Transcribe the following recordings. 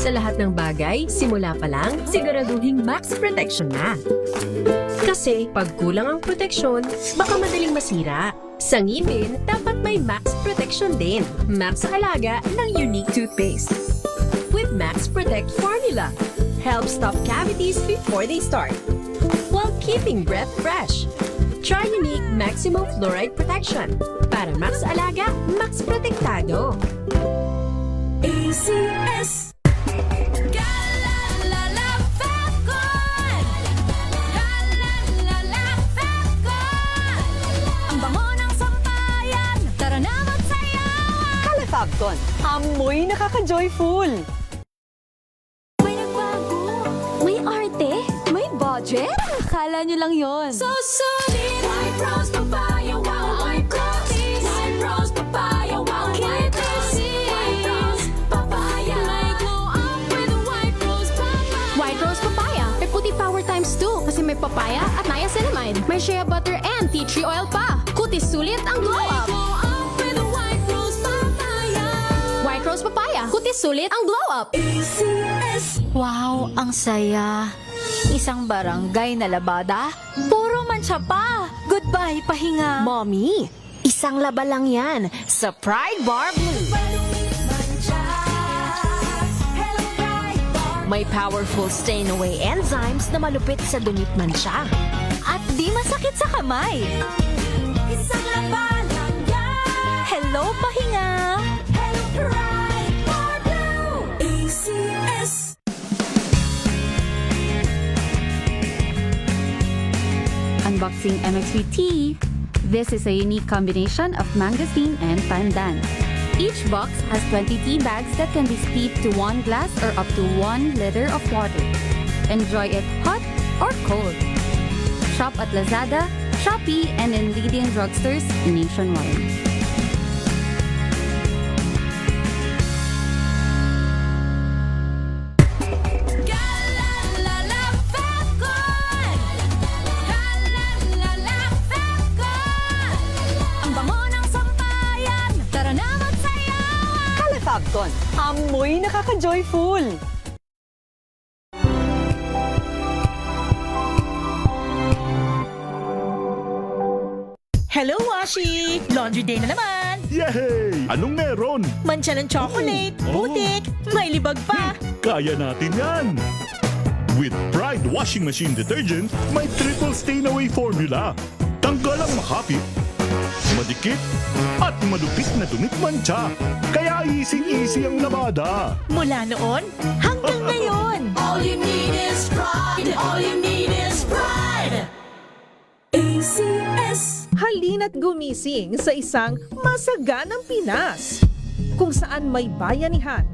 Sa lahat ng bagay, simula pa lang, siguraduhing max protection na. Kasi pag kulang ang proteksyon, baka madaling masira. Sa ngipin, dapat may max protection din. Max sa alaga ng Unique Toothpaste. With Max Protect Formula, help stop cavities before they start, while keeping breath fresh. Try Unique Maximum Fluoride Protection. Para max alaga, max protektado. ACS. Calefabcon, amoy nakaka-joyful. May nagbago, may arte, may budget. Akala nyo lang yon. So solid! White Rose Papaya, wow, White Rose. White Rose Papaya, wow, White Rose. White Rose Papaya. May glow up with a White Rose Papaya. White Rose Papaya, may puti power times 2 kasi may papaya at niacinamide. May shea butter and tea tree oil pa. Kutis sulit ang glow up. White Rose Papaya, kutis sulit ang glow up. ACS. Wow, ang saya. Isang barangay na labada, puro mancha pa. Goodbye, pahinga. Mommy, isang laba lang yan sa Pride Bar Blue. May powerful stain-away enzymes na malupit sa dunit mancha. At di masakit sa kamay. Isang laba lang yan. Hello, pahinga. Pride Bar Blue. ACS. Unboxing MX3 tea. This is a unique combination of mangosteen and pandan. Each box has 20 tea bags that can be steeped to 1 glass or up to 1 liter of water. Enjoy it hot or cold. Shop at Lazada, Shopee, and in leading drugstores nationwide. Calefabcon, amoy nakaka-joyful. Hello, Washi! Laundry day na naman! Yay! Anong meron? Mancha ng chocolate, Oh. putik, may libag pa! Kaya natin yan! With Pride Washing Machine Detergent, may triple stain-away formula. Tanggal ang makapit, madikit, at madupit na dumit mancha. Kaya easy-easy ang labada. Mula noon hanggang ngayon! All you need is pride. All you need is pride. ACS. Halina't gumising sa isang masaganang Pinas, kung saan may bayanihan,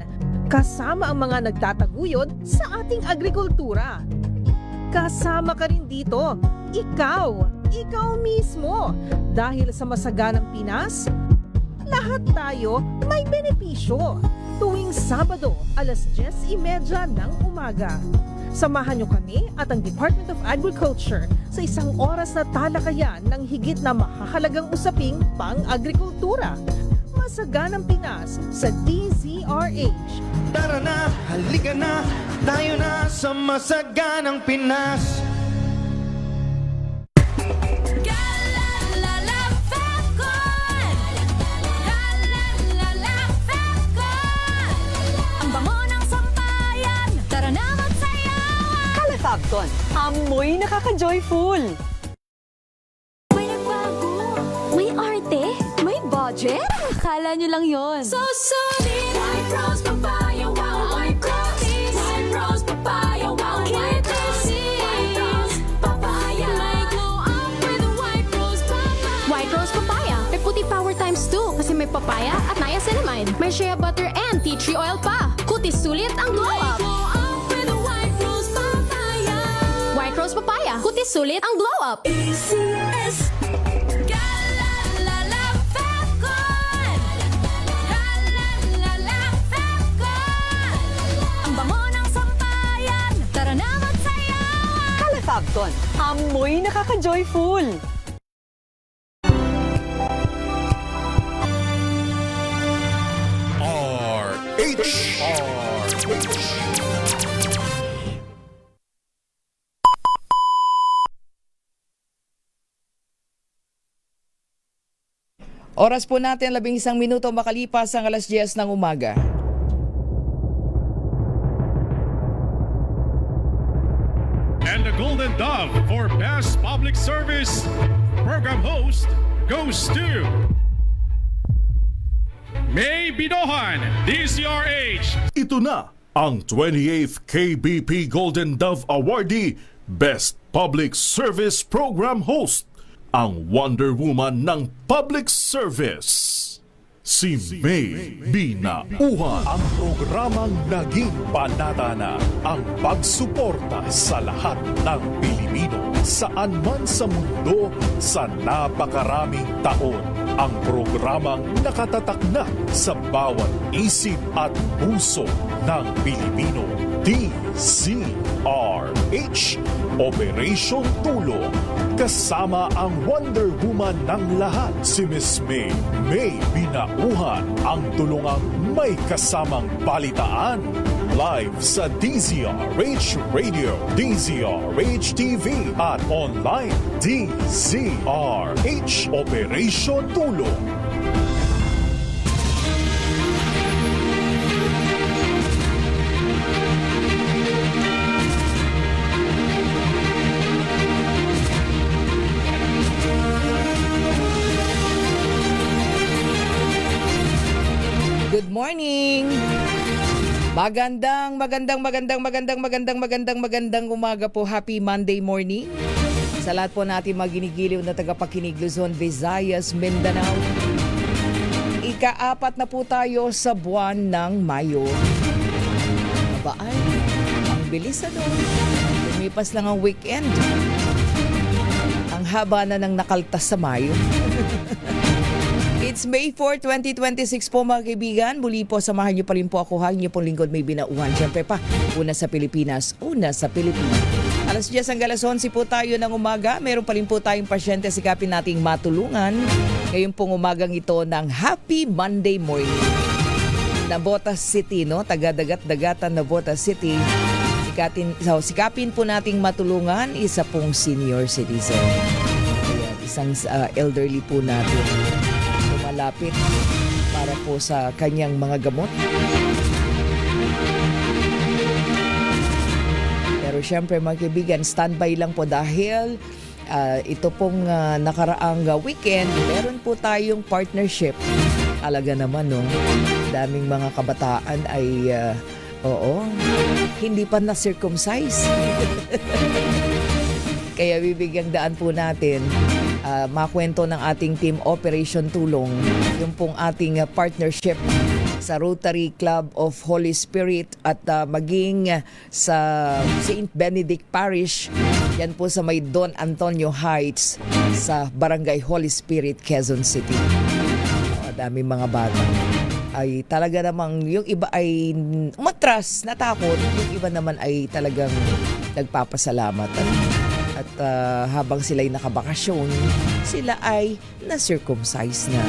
kasama ang mga nagtataguyod sa ating agrikultura. Kasama ka rin dito, ikaw mismo. Dahil sa masaganang Pinas, lahat tayo may benepisyo. Tuwing Sabado, alas 10:30 ng umaga. Samahan niyo kami at ang Department of Agriculture sa isang oras na talakayan ng higit na mahahalagang usaping pang-agrikultura. Masaganang Pinas sa DZRH. Tara na, halika na, tayo na sa masaganang Pinas. Calefabcon, amoy nakaka-joyful. May nagbago, may arte, may budget. Akala nyo lang yon. So solid! White Rose Papaya, wow, White Rose. White Rose Papaya, wow, White Rose. White Rose Papaya. May glow up with a White Rose Papaya. White Rose Papaya, may puti power times 2 kasi may papaya at niacinamide. May shea butter and tea tree oil pa. Kutis sulit ang glow up. Glow up with a White Rose Papaya. White Rose Papaya, kutis sulit ang glow up. ACS. Ang bango ng sampayan. Tara na magsayaw. Calefabcon, amoy nakaka-joyful. RH. Oras po natin 11 minuto makalipas ang 10:00 ng umaga. And the Golden Dove for Best Public Service Program Host goes to May Binohan, DCRH. Ito na ang 28th KBP Golden Dove Awardee Best Public Service Program Host, ang Wonder Woman ng Public Service, si May Binauhan. Ang programang naging panata na ang pagsuporta sa lahat ng Pilipino saan man sa mundo sa napakaraming taon. Ang programang nakatatak na sa bawat isip at puso ng Pilipino. DZRH, Operation Tulong. Kasama ang Wonder Woman ng lahat, si Miss May Binauhan, ang tulungang may kasamang balitaan. Live sa DZRH Radio, DZRH TV at online DZRH Operation Tulong. Good morning! Magandang umaga po. Happy Monday morning. Sa lahat po natin maginigiliw na tagapakinig Luzon, Visayas, Mindanao. Ika-4 na po tayo sa buwan ng Mayo. Abaan, ang bilis ano. Lumipas lang ang weekend. Ang haba na ng nakaltas sa Mayo. It's May 4, 2026 po mga kaibigan. Muli po, samahan niyo pa rin po ako. Hangin niyo pong lingkod May Binauhan. Siyempre pa, una sa Pilipinas, una sa Pilipinas. 10:00 hanggang 11:00 po tayo ng umaga. Meron pa rin po tayong pasyente, sikapin nating matulungan. Ngayon pong umagang ito ng Happy Monday morning. Navotas City, no? Taga-dagat-dagatan Navotas City. Sikapin po nating matulungan isa pong senior citizen. Ayan, isang elderly po natin. Malapit para po sa kanyang mga gamot. Pero syempre mga kaibigan, standby lang po dahil ito pong nakaraang weekend, meron po tayong partnership. Alaga naman, no? Daming mga kabataan ay, hindi pa na-circumcise. Kaya bibigyang daan po natin makwento ng ating team Operation Tulong, yung pong ating partnership sa Rotary Club of Holy Spirit at maging sa St. Benedict Parish, yan po sa may Don Antonio Heights sa Barangay Holy Spirit, Quezon City. Dami mga bata. Ay talaga namang yung iba ay umatras, natakot, yung iba naman ay talagang nagpapasalamat. At habang sila'y nakabakasyon, sila ay na-circumcise na.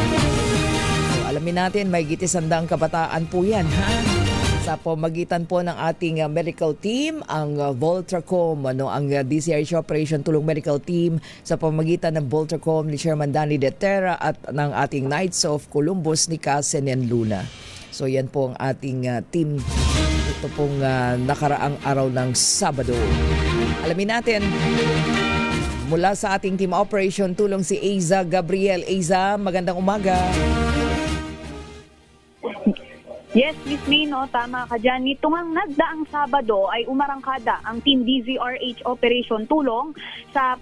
So, alamin natin, may gitisandang kabataan po yan, ha? Sa pamagitan po ng ating medical team, ang Voltracom, ang DCRH Operation Tulong Medical Team, sa pamagitan ng Voltracom ni Chairman Danny De Terra at ng ating Knights of Columbus ni Casen and Luna. So yan po ang ating team. Ito pong nakaraang araw ng Sabado. Alamin natin, mula sa ating team Operation Tulong si Aiza Gabriel. Aiza, magandang umaga. Yes, Miss May, no, tama ka dyan. Nitong ang nagdaang Sabado ay umarangkada ang Team DZRH Operation Tulong sa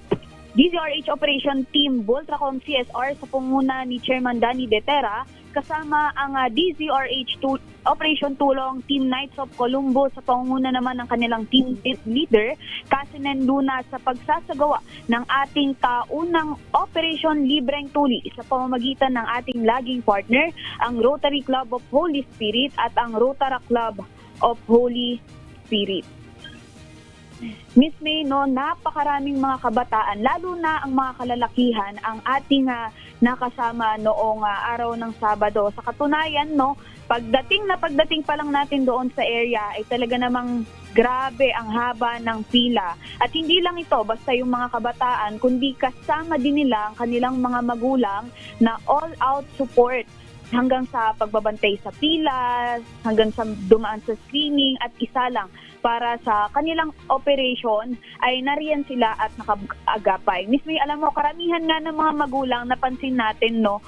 DZRH Operation Team Voltracom CSR sa pangunguna ni Chairman Danny De Terra, kasama ang DZRH Operation Tulong Team Knights of Columbus sa pangunguna naman ng kanilang team leader, Casen Luna, sa pagsasagawa ng ating taunang Operation Libreng Tuli sa pamamagitan ng ating laging partner, ang Rotary Club of Holy Spirit at ang Rotary Club of Holy Spirit. Miss May, no, napakaraming mga kabataan, lalo na ang mga kalalakihan, ang ating nakasama noong araw ng Sabado. Sa katunayan, no, pagdating pa lang natin doon sa area ay talaga namang grabe ang haba ng pila. At hindi lang ito, basta yung mga kabataan, kundi kasama din nila ang kanilang mga magulang na all-out support hanggang sa pagbabantay sa pila, hanggang sa dumaan sa screening at isa lang para sa kanilang operation ay nariyan sila at nakagapay. Miss May, alam mo, karamihan nga ng mga magulang, napansin natin, no,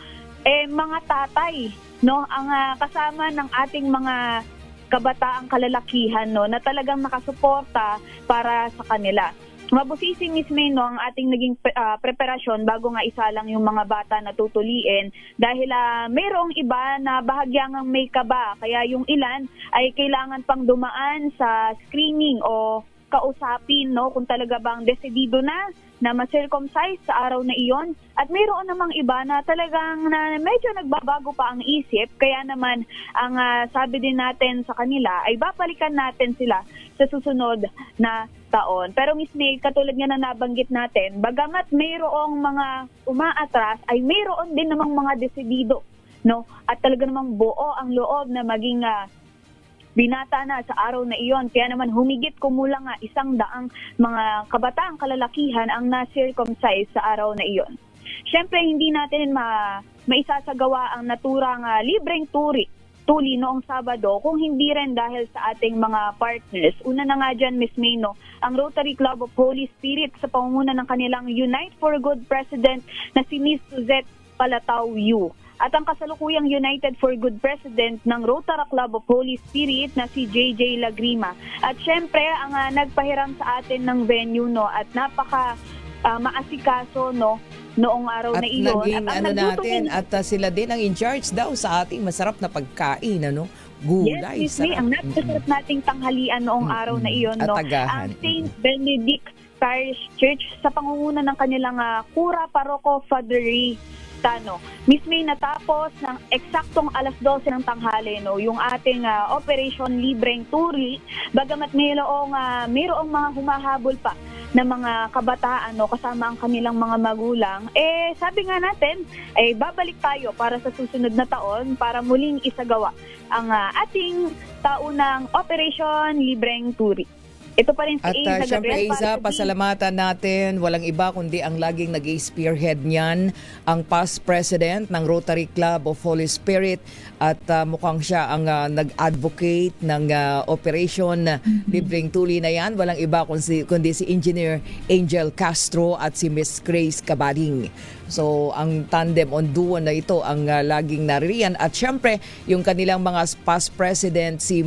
mga tatay, no, ang kasama ng ating mga kabataang kalalakihan, no, na talagang nakasuporta para sa kanila. Mabusisi, Miss May, no, ang ating naging preparasyon bago nga isa lang yung mga bata na tutuliin dahil mayroong iba na bahagyang may kaba, kaya yung ilan ay kailangan pang dumaan sa screening o kausapin, no, kung talaga bang desidido na ma-circumcise sa araw na iyon. At mayroon namang iba na talagang medyo nagbabago pa ang isip, kaya naman ang sabi din natin sa kanila ay babalikan natin sila sa susunod na taon. Pero Miss May, katulad nga na nabanggit natin, bagamat mayroong mga umaatras, ay mayroon din namang mga desidido, no? At talaga namang buo ang loob na maging binata na sa araw na iyon. Kaya naman humigit kumulang 100 mga kabataang kalalakihan ang na-circumcise sa araw na iyon. Siyempre, hindi natin maisasagawa ang naturang libreng tuli noong Sabado kung hindi rin dahil sa ating mga partners. Una na nga dyan, Miss May, no, ang Rotary Club of Holy Spirit sa pangunguna ng kanilang Unite for Good President na si Miss Suzette Palatao-Yu. At ang kasalukuyang United for Good President ng Rotary Club of Holy Spirit na si JJ Lagrima. At syempre, ang nagpahiram sa atin ng venue, no, at napaka maasikaso, no, noong araw At na iyon. naging At ang natin, at sila din ang in charge daw sa ating masarap na pagkain, ano? Gulay. Yes, Miss May, ang napakasarap nating tanghalian noong araw na iyon, At no, agahan. ang St. Benedict Parish Church sa pangunguna ng kanilang Kura Paroko Father Ray Tano. Miss May, natapos ng eksaktong 12:00 ng tanghali, no, yung ating Operation Libreng Turi, bagamat mayroong mga humahabol pa na mga kabataan, no, kasama ang kanilang mga magulang, sabi nga natin, babalik tayo para sa susunod na taon para muling isagawa ang ating taunang Operation Libreng Turi. Ito pa rin si At Aiza syempre, Gabriel. Aiza, pasalamatan natin. Walang iba kundi ang laging nag-spearhead niyan, ang past president ng Rotary Club of Holy Spirit. At mukhang siya ang nag-advocate ng Operation Libreng Tuli na yan. Walang iba kundi si Engineer Angel Castro at si Miss Grace Cabading. So, ang tandem on duo na ito ang laging naririyan. At syempre, yung kanilang mga past president, si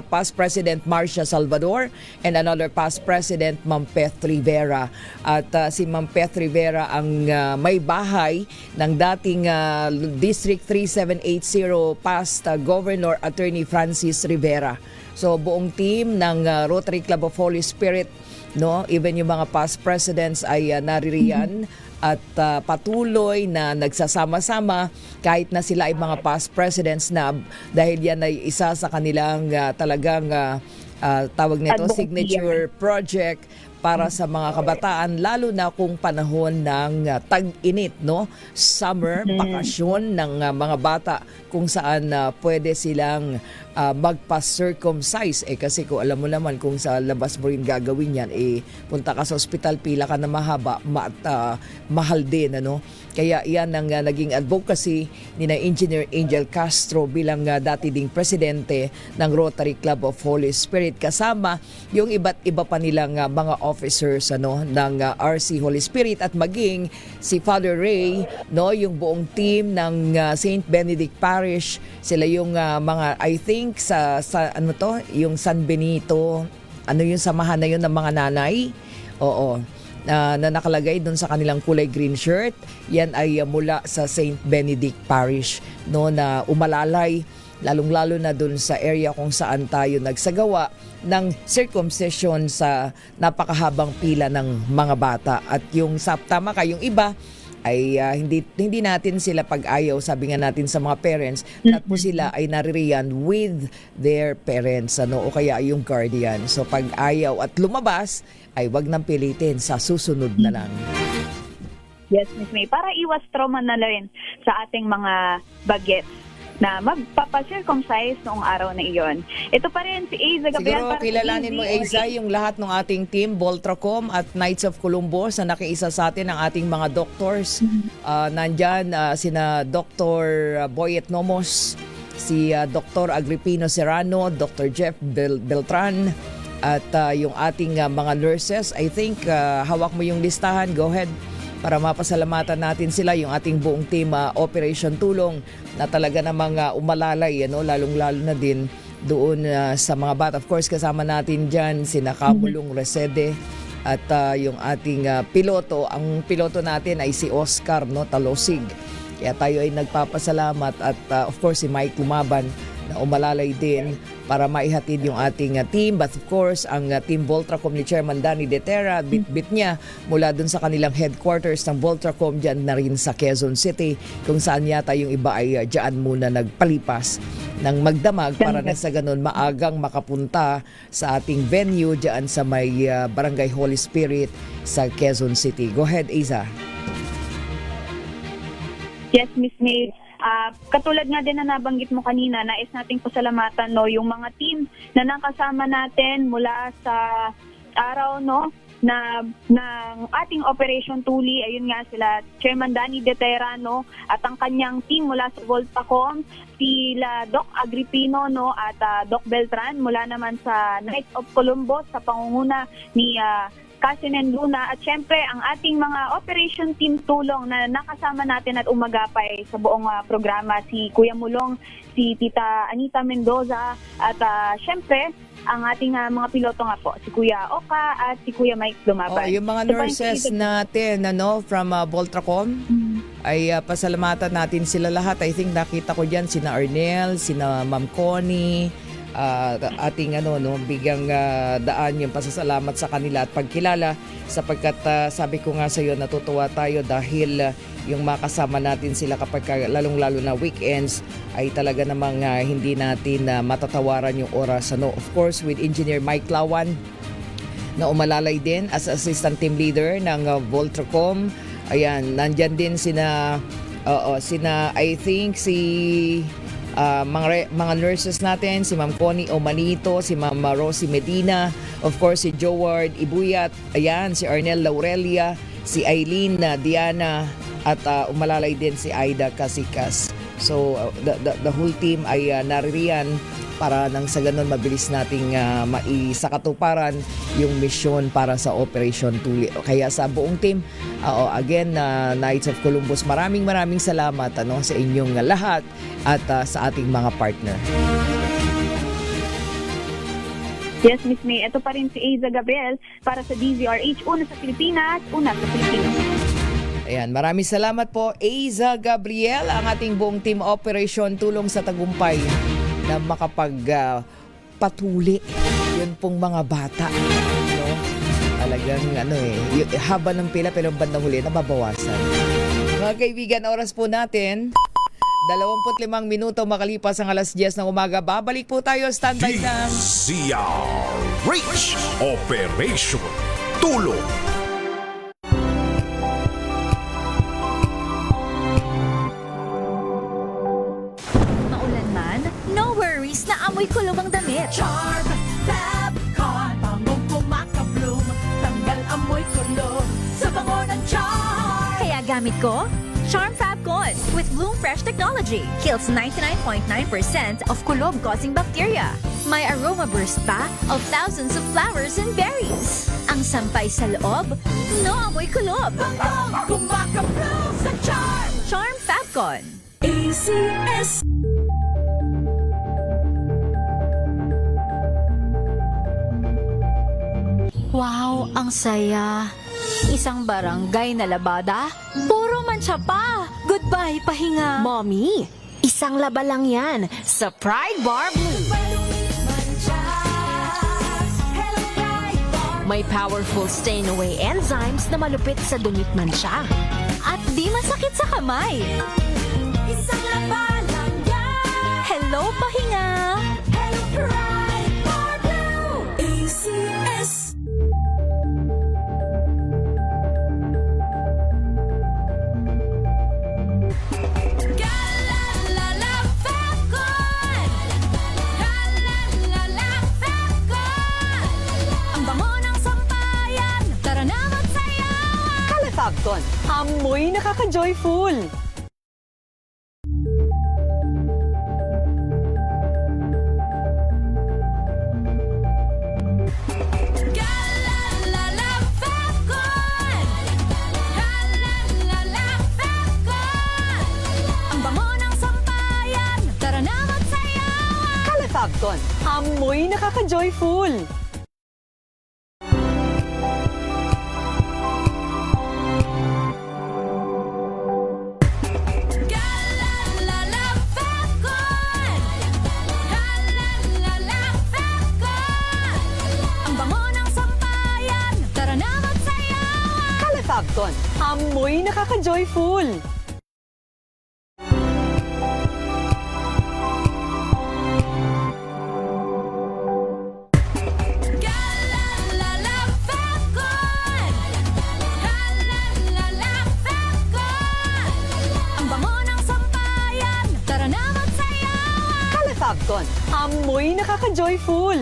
past president Marcia Salvador and another past president, Ma'am Peth Rivera. At si Ma'am Peth Rivera ang may bahay ng dating District 3780 past Governor Attorney Francis Rivera. So, buong team ng Rotary Club of Holy Spirit, no, even yung mga past presidents ay naririyan at patuloy na nagsasama-sama kahit na sila ay mga past presidents na, dahil yan ay isa sa kanilang talagang tawag nito signature project para sa mga kabataan, lalo na kung panahon ng tag-init, no? Summer, bakasyon ng mga bata kung saan pwede silang magpa-circumcise. Kasi kung alam mo naman kung sa labas mo rin gagawin yan, punta ka sa ospital, pila ka na mahaba, mahal din, ano? Kaya yan ang naging advocacy ni na Engineer Angel Castro bilang dati ding presidente ng Rotary Club of Holy Spirit, kasama yung iba't iba pa nilang mga officers, ano, ng RC Holy Spirit, at maging si Father Ray, no, yung buong team ng St. Benedict Parish. Sila yung mga, I think sa ano to, yung San Benito, ano yung samahan na yun ng mga nanay. Oo. Na nakalagay doon sa kanilang kulay green shirt. Yan ay mula sa St. Benedict Parish, no, na umalalay lalong-lalo na doon sa area kung saan tayo nagsagawa ng circumcision sa napakahabang pila ng mga bata. At yung tama ka, yung iba ay hindi natin sila pag-ayaw, sabi nga natin sa mga parents, at po sila ay naririyan with their parents, ano, o kaya yung guardian. So pag ayaw at lumabas, ay wag nang pilitin, sa susunod na lang. Yes, Miss May. Para iwas trauma na rin sa ating mga bagets na magpapacircumcise noong araw na iyon. Ito pa rin si Aiza Gabriel. Siguro kilalanin mo, Aiza, yung lahat ng ating team, Voltracom at Knights of Columbus na nakiisa sa atin ang ating mga doctors. Nandyan sina Dr. Boyet Nomos, si Dr. Agripino Serrano, Dr. Jeff Beltran, at yung ating mga nurses. I think hawak mo yung listahan. Go ahead para mapasalamatan natin sila, yung ating buong team Operation Tulong na talaga namang umalalay, lalong-lalo na din doon sa mga bata. Of course, kasama natin dyan sina Camulong Resede at yung ating piloto. Ang piloto natin ay si Oscar Talosig. Kaya tayo ay nagpapasalamat at of course si Mike Lumaban na umalalay din para maihatid yung ating team. But of course, ang team Voltracom ni Chairman Danny Detera, bit niya mula dun sa kanilang headquarters ng Voltracom dyan na rin sa Quezon City, kung saan yata yung iba ay dyan muna nagpalipas ng magdamag para na sa ganun maagang makapunta sa ating venue dyan sa may Barangay Holy Spirit sa Quezon City. Go ahead, Aiza. Yes, Miss May. Katulad nga din na nabanggit mo kanina, nais nating pasalamatan yung mga team na nakasama natin mula sa araw na ng ating Operation Tuli. Ayun nga sila Chairman Danny Detera at ang kanyang team mula sa Voltacom, sila Doc Agripino at Doc Beltran mula naman sa Knights of Columbus sa pangunguna ni Casinen Luna, at syempre ang ating mga operation team tulong na nakasama natin at umagapay sa buong programa, si Kuya Mulong, si Tita Anita Mendoza, at syempre ang ating mga piloto nga po, si Kuya Oka at si Kuya Mike Lumaban. Yung mga nurses natin from Voltracom, ay pasalamatan natin sila lahat. I think nakita ko dyan sina Arnel, sina Ma'am Connie, ating bigang daan yung pasasalamat sa kanila at pagkilala, sapagkat sabi ko nga sa iyo, natutuwa tayo dahil yung makasama natin sila kapag lalong-lalo na weekends ay talaga namang hindi natin matatawaran yung oras. Of course, with Engineer Mike Lawan na umalalay din as assistant team leader ng Voltracom. Ayan, nandyan din sina I think si mga nurses natin, si Ma'am Connie Omanito, si Ma'am Rosie Medina, of course si Joward Ibuyat, ayan, si Arnel Laurelia, si Eileen Diana, at umalalay din si Aida Casikas. So the whole team ay naririyan para nang sa ganun mabilis nating maisakatuparan yung misyon para sa Operation Tuli. Kaya sa buong team, again, Knights of Columbus, maraming salamat sa inyong lahat at sa ating mga partner. Yes, Miss May. Ito pa rin si Aiza Gabriel para sa DZRH, una sa Pilipinas, una sa Pilipino. Ayan, maraming salamat po, Aiza Gabriel, ang ating buong team Operation Tulong sa Tagumpay na makapagpatuli yun pong mga bata. Talagang haba ng pila pero bandang huli nababawasan. Mga kaibigan, oras po natin 25 minuto makalipas ang alas 10 ng umaga. Babalik po tayo, standby na DZRH Operation Tulong. No worries, na amoy kulong ang damit. Charm Fabcon, bangong kumakabloom, tanggal amoy kulong sa bango ng Charm. Kaya gamit ko Charm Fabcon with Bloom Fresh technology. Kills 99.9% of kulob-causing bacteria. May aroma burst pa of thousands of flowers and berries. Ang sampay sa loob, no amoy kulob. Bangong kumakabloom sa Charm. Charm Fabcon. ACS. Wow, ang saya. Isang barangay na labada, puro mancha pa. Goodbye, pahinga. Mommy, isang laba lang yan sa Pride Bar Blue. May powerful stain-away enzymes na malupit sa dumit mancha. At di masakit sa kamay. Isang laba lang yan. Hello, pahinga. Hello, Pride Bar Blue. ACS. Fabcon. Amoy nakaka-joyful. Ang bango ng sampayan, tara na magsayawan. Kala Fabcon. Amoy nakaka-joyful. Ang bango ng sampayan, tara na magsayawan. Kala Fabcon. Amoy nakaka-joyful. Ang bango ng sampayan, tara na magsayawan. Kala Fabcon. Amoy nakaka-joyful.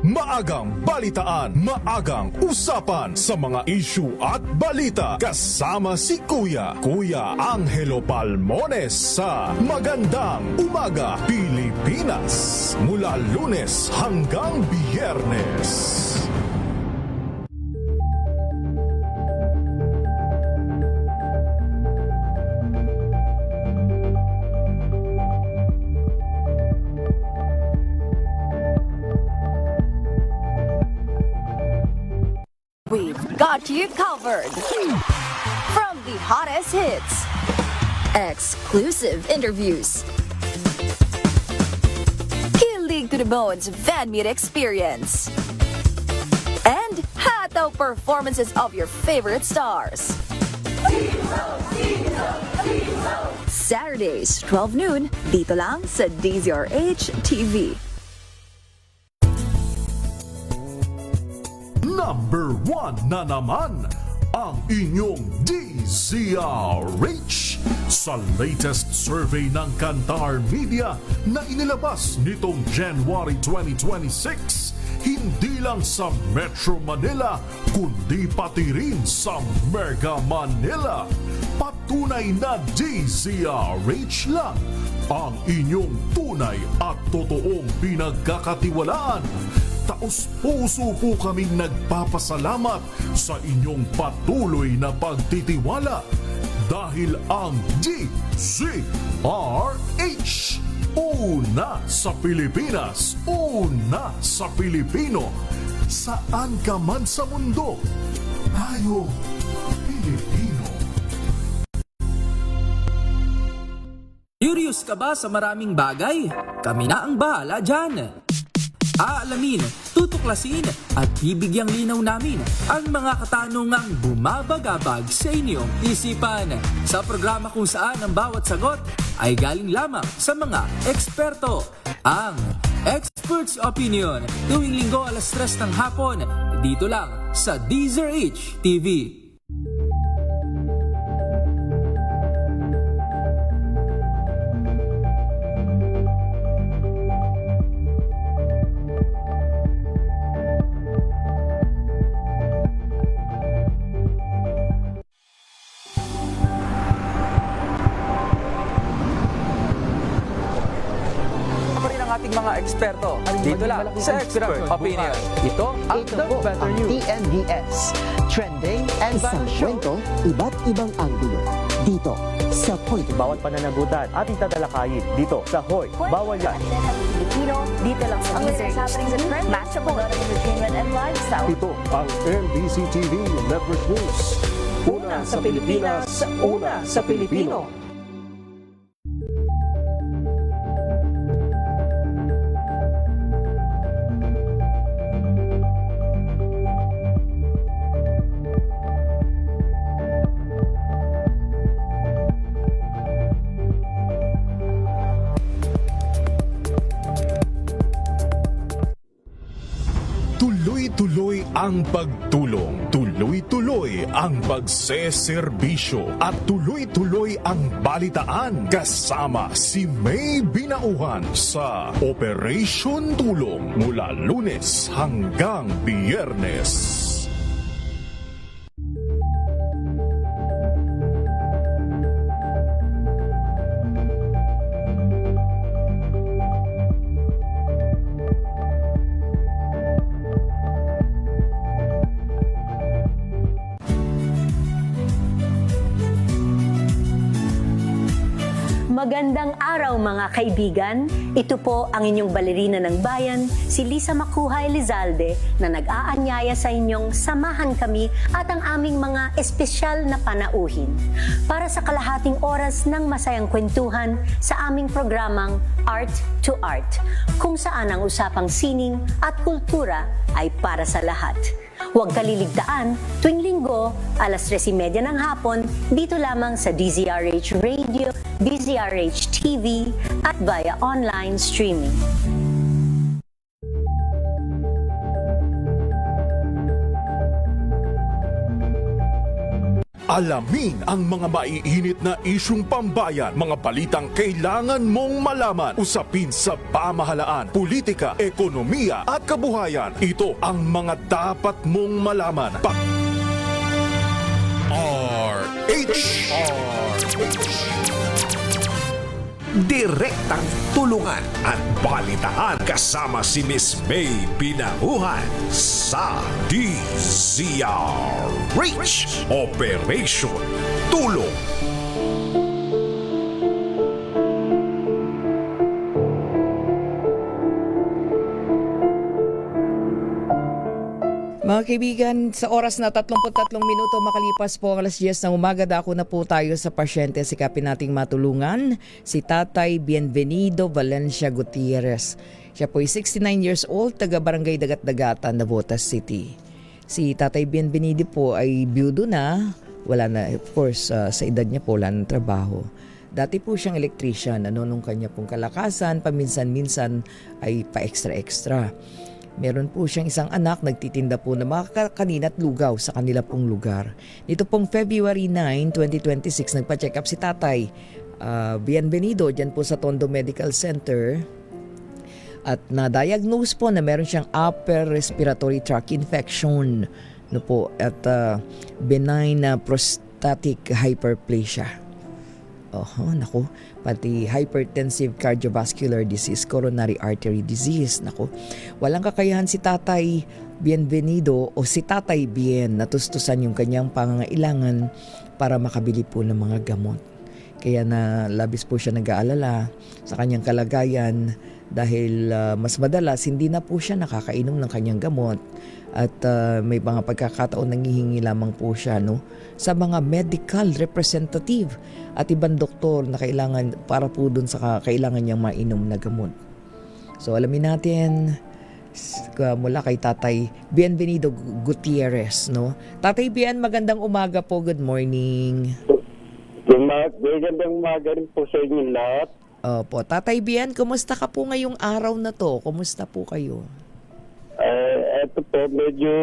Maagang balitaan, maagang usapan sa mga issue at balita kasama si Kuya Angelo Palmones sa Magandang Umaga Pilipinas mula Lunes hanggang Biyernes. We've got you covered. From the hottest hits, exclusive interviews, kilig to the bones fan meet experience, and hataw performances of your favorite stars. Saturdays, 12 noon, dito lang sa DZRH TV. Number 1 na naman ang inyong DZRH sa latest survey ng Kantar Media na inilabas nitong January 2026. Hindi lang sa Metro Manila, kundi pati rin sa Mega Manila. Patunay na DZRH lang ang inyong tunay at totoong pinagkakatiwalaan. Taos-puso po kaming nagpapasalamat sa inyong patuloy na pagtitiwala dahil ang DZRH, una sa Pilipinas, una sa Pilipino, saan ka man sa mundo, tayo Pilipino. Curious ka ba sa maraming bagay? Kami na ang bahala dyan. Aalamin, tutuklasin at bibigyang linaw namin ang mga katanungang bumabagabag sa inyong isipan. Sa programa kung saan ang bawat sagot ay galing lamang sa mga eksperto. Ang Expert's Opinion, tuwing linggo alas 3 ng hapon, dito lang sa DZRH TV. Mga eksperto, dito lang sa Expert Opinion. Ito ang Better News. TNVS, Trending and Isang kwento, iba't ibang anggulo. Dito sa Point. Bawat pananagutan ating tatalakayin dito sa Hoy. Bawal yan. Filipino, dito lang sa DZRH TV, matchable entertainment and lifestyle. Ito ang NBC TV Network News. Una sa Pilipinas, una sa Pilipino. Tuloy-tuloy ang pagtulong, tuloy-tuloy ang pagseserbisyo at tuloy-tuloy ang balitaan kasama si May Binauhan sa Operation Tulong mula Lunes hanggang Biyernes. Magandang araw mga kaibigan. Ito po ang inyong balerina ng bayan, si Lisa Makuha Elizalde, na nag-aanyaya sa inyong samahan kami at ang aming mga espesyal na panauhin para sa kalahating oras ng masayang kwentuhan sa aming programang Art to Art, kung saan ang usapang sining at kultura ay para sa lahat. Huwag kaliligtaan, tuwing linggo, alas 3:30 ng hapon, dito lamang sa DZRH Radio, DZRH TV, at via online streaming. Alamin ang mga maiinit na isyung pambayan, mga balitang kailangan mong malaman, usapin sa pamahalaan, politika, ekonomiya at kabuhayan. Ito ang mga dapat mong malaman. Direktang tulungan at balitaan kasama si Miss May Binauhan sa DZRH Operation Tulong. Mga kaibigan, sa oras na 33 minuto makalipas po ang alas 10 ng umaga, dako na po tayo sa pasyente. Sikapin nating matulungan si Tatay Bienvenido Valencia Gutierrez. Siya po ay 69 years old, taga Barangay Dagat-Dagatan, Navotas City. Si Tatay Bienvenido po ay byudo na, wala na, of course, sa edad niya po wala ng trabaho. Dati po siyang electrician, nung kanya pong kalakasan, paminsan-minsan ay pa-extra-extra. Meron po siyang isang anak, nagtitinda po ng mga kanin at lugaw sa kanila pong lugar. Nito pong February 9, 2026, nagpa-check up si Tatay Bienvenido dyan po sa Tondo Medical Center. At na-diagnose po na meron siyang upper respiratory tract infection, no po, at benign prostatic hyperplasia. Naku, pati hypertensive cardiovascular disease, coronary artery disease. Naku, walang kakayahan si Tatay Bienvenido o si Tatay Bien natustusan yung kanyang pangangailangan para makabili po ng mga gamot. Kaya na labis po siya nag-aalala sa kanyang kalagayan dahil mas madalas hindi na po siya nakakainom ng kanyang gamot at may mga pagkakataon nanghihingi lamang po siya sa mga medical representative at ibang doktor na kailangan para po dun sa kailangan niyang mainom na gamot. So alamin natin mula kay Tatay Bienvenido Gutierrez. Tatay Bien, magandang umaga po. Good morning. Magandang umaga rin po sa inyo lahat. Opo. Tatay Bien, kumusta ka po ngayong araw na to? Kumusta po kayo? Eto po, medyo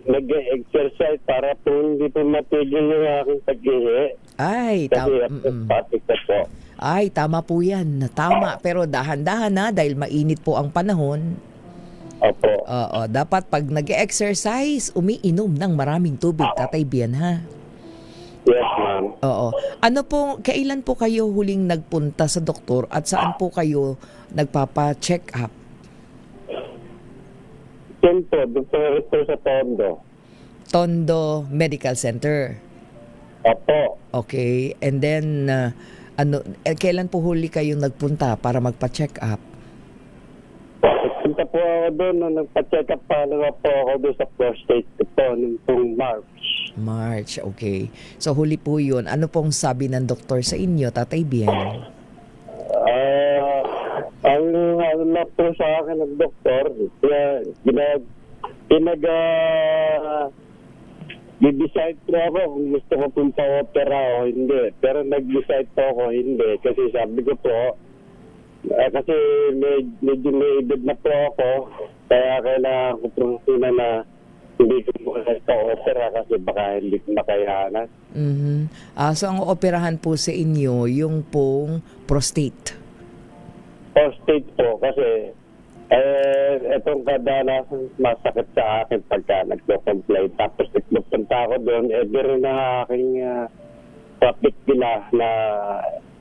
nag-exercise para po hindi po matigil yung aking pag-ihi. Ay, tama po yan. Tama, pero dahan-dahan na dahil mainit po ang panahon. Opo. Dapat pag nag-exercise, umiinom ng maraming tubig, Tatay Bien, ha? Yes, ma'am. Oo. Kailan po kayo huling nagpunta sa doktor at saan po kayo nagpapa-check up? Doktor ito sa Tondo. Tondo Medical Center? Opo. Okay. And then, kailan po huli kayong nagpunta para magpa-check up? Punta po ako doon nung nagpa-check up po ako doon sa prostate ko noong March, okay. So huli po yun. Ano pong sabi ng doktor sa inyo, Tatay Bien? Ang ano po sa akin ng doktor, decide po ako kung gusto ko punta opera o hindi. Pero nag-decide po ako hindi. Kasi sabi ko po, Kasi medyo may edad na po ako, kaya kailangan ko po na hindi ko po ito-opera kasi baka hindi ko makayanan. So ang operahan po sa inyo, yung pong prostate. Prostate po kasi itong kadalasan masakit sa akin pagka nagko-complain. Tapos nagpunta ako doon, meron na aking topic nila na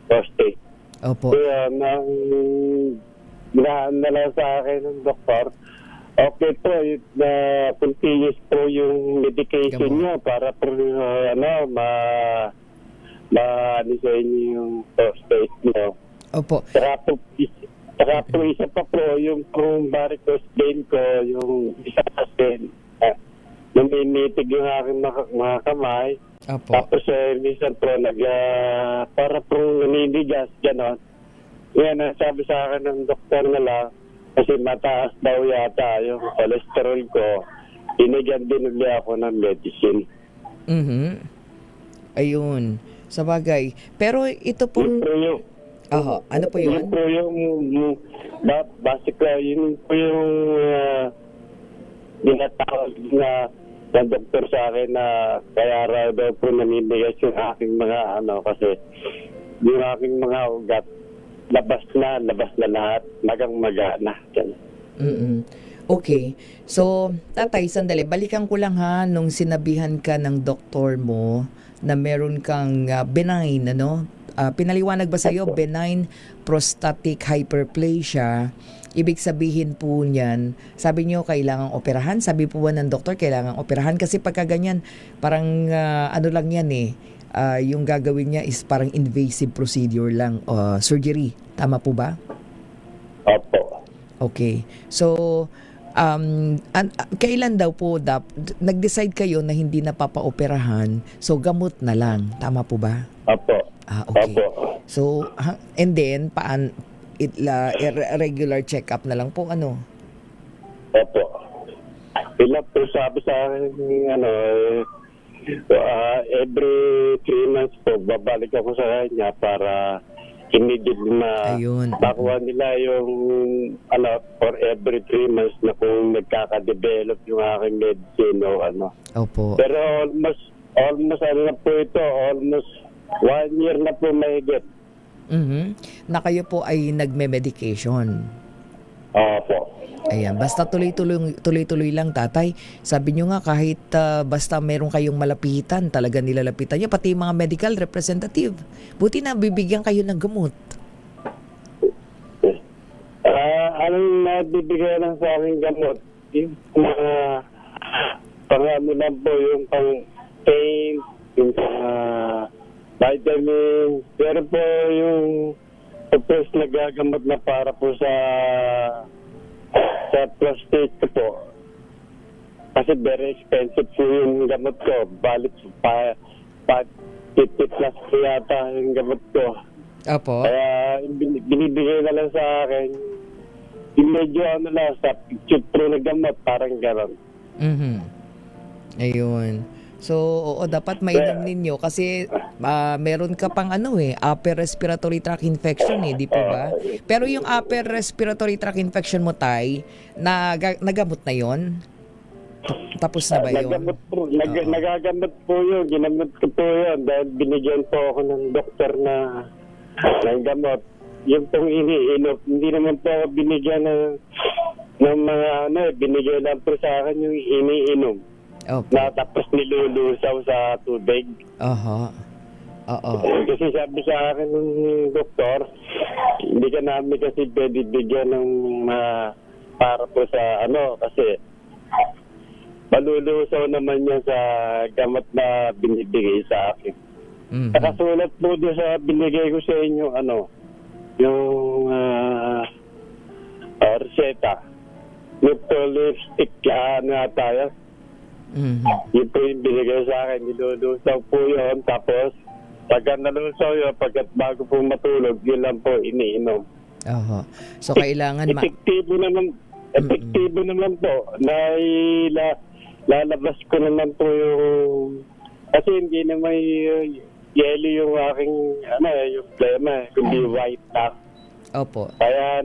prostate. Opo. Kaya ginahan na lang sa akin ng doktor, okay po, na continuous po yung medication niya para po ma sa inyo yung prostate niyo. Opo. Saka po isa pa po yung varicose vein ko, yung isa kasi namimitig yung aking mga kamay. Opo. Tapos minsan po para po naninigas, gano'n. Yan, sabi sa akin ng doktor nila, kasi mataas daw yata yung cholesterol ko, inigyan din ulit ako ng medicine. Ayun, sa bagay. Pero ito pong... ano po yun? Yun po yung, basically, yun po yung dinatawag ng doktor sa akin na kaya raw daw po naninigas yung aking mga kasi yung aking mga ugat labas na lahat, magang-magana. Okay. So, tatay, sandali. Balikan ko lang nung sinabihan ka ng doktor mo na meron kang benign, pinaliwanag ba sa'yo, benign prostatic hyperplasia? Ibig sabihin po niyan, sabi niyo kailangang operahan? Sabi po ba ng doktor kailangang operahan? Kasi pagka ganyan, parang lang yan yung gagawin niya is parang invasive procedure lang, surgery. Tama po ba? Opo. Okay. So, kailan daw po nag-decide kayo na hindi na papaoperahan, so gamot na lang. Tama po ba? Opo. Okay. Opo. So, and then, regular check-up na lang po, Opo. Ilang po sabi sa akin, every 3 months po, babalik ako sa kanya para immediately makuha nila yung, for every 3 months na kung nagkaka-develop yung aking medicine Opo. Pero almost na po ito, almost 1 year na po mahigit. Na kayo po ay nagme-medication. Opo. Ayan, basta tuloy-tuloy lang, tatay. Sabi nyo nga kahit basta meron kayong malapitan, talaga nilalapitan nyo, pati mga medical representative. Buti na bibigyan kayo ng gamot. Anong nabibigay lang sa aking gamot? Yung mga lang po, yung pang pain, yung vitamin, pero po yung first nagagamot na para po sa prostate ko po. Kasi very expensive po yung gamot ko. Balik pa 50 plus po yata yung gamot ko. Opo. Kaya binibigay na lang sa akin yung medyo sa picture pro na gamot, parang gano'n. Ayun. So, oo, dapat mainam ninyo kasi meron ka pang upper respiratory tract infection di po ba? Pero yung upper respiratory tract infection mo, tay, nagamot na yon? Tapos na ba yun? Nagagamot po yun. Ginamot ko po yun dahil binigyan po ako ng doktor na ng gamot. Yung pong iniinom, hindi naman po ako binigyan ng mga binigyan lang po sa akin yung iniinom. Okay. Na tapos nilulusaw sa tubig. Oo. Kasi sabi sa akin ng doktor, hindi ka namin kasi pwede bigyan ng para po sa kasi malulusaw naman niya sa gamot na binibigay sa akin. Nakasulat po doon sa binigay ko sa inyo, yung reseta. Yung lipstick na tayo. Yun po yung binigay sa akin, nilulusaw po yun, tapos pagka nalusaw yun, bago po matulog, yun lang po iniinom. So kailangan epektibo naman po, lalabas ko naman po yung, kasi hindi naman yellow yung aking, yung plema, kundi white na. Opo. Kaya